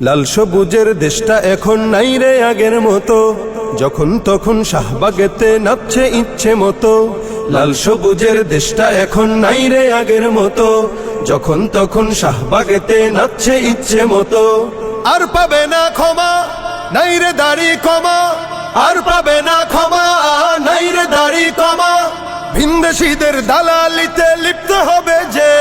লাল সবুজের দেশটা এখন নাই রে আগের মতো, যখন তখন শাহবাগেতে নাচছে ইচ্ছে মতো। লাল সবুজের দেশটা এখন নাই রে আগের মতো, যখন তখন শাহবাগেতে নাচছে ইচ্ছে মতো। আর পাবে না ক্ষমা, নাই রে দাড়ি কমা, আর পাবে না ক্ষমা, নাই রে দাড়ি কমা। ভিনদেশীদের দালালিতে লিপ্ত হবে যে,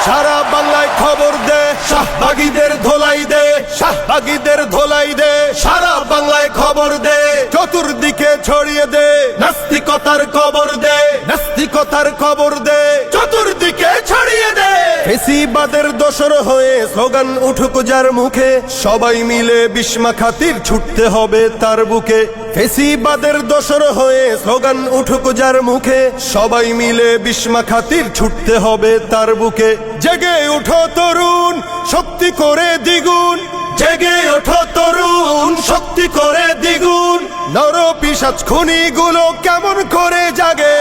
সারা বাংলায় খবর দে, শাহবাগীদের ধোলাই দে, শাহবাগীদের ধোলাই দে, সারা বাংলায় খবর দে, চতুর্দিকে ছড়িয়ে দে, নাস্তিকতার খবর দে, নাস্তিকতার খবর দে, চতুর্দিকে ছড়িয়ে দে। ফেসিবাদের দোসর হয়ে স্লোগান উঠুক যার মুখে, সবাই মিলে বিস্মা খাতির ছুটতে হবে তার বুকে। ফেসিবাদের দোসর হয়ে স্লোগান উঠুক যার মুখে, সবাই মিলে বিস্মা খাতির ছুটতে হবে তার বুকে। জেগে ওঠো তরুণ, শক্তি করে দ্বিগুণ, জেগে ওঠো তরুণ, শক্তি করে দ্বিগুণ। নর পিশাচ খুনিগুলো কেমন করে জাগে,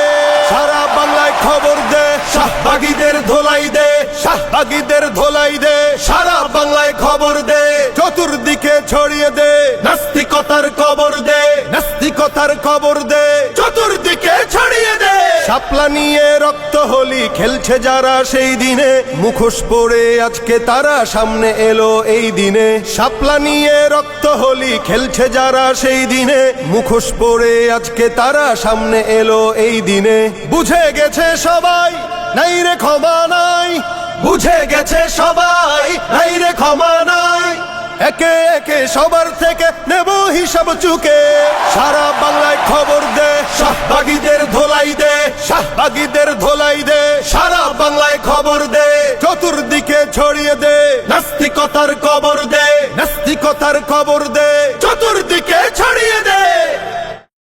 সারা বাংলায় খবর দে, শাহবাগীদের ধোলাই দে, শাহবাগীদের ধোলাই দে, সারা বাংলায় খবর দে, চতুর্দিকে ছড়িয়ে দে, নাস্তিকতার খবর দে, নাস্তিকতার খবর দে, চতুর্দিকে ছড়িয়ে দে। শাপলা নিয়ে রক্ত হোলি খেলছে যারা সেই দিনে, মুখোশ পরে আজকে তারা সামনে এলো এই দিনে। শাপলা নিয়ে রক্ত হোলি খেলছে যারা সেই দিনে, মুখোশ পরে আজকে তারা সামনে এলো এই দিনে। বুঝে গেছে সবাই, নাই রে ক্ষমা নাই, বুঝে গেছে সবাই, নাই রে ক্ষমা নাই। একে একে সবার থেকে নেব হিসাব চুকে, সারা বাংলায় খবর দে, শাহবাগীদের ধোলাই দে, শাহবাগীদের ধোলাই দে, সারা বাংলায় খবর দে, চতুর্দিকে ছড়িয়ে দে, নাস্তিকতার খবর দে, নাস্তিকতার খবর দে, চতুর্দিকে ছড়িয়ে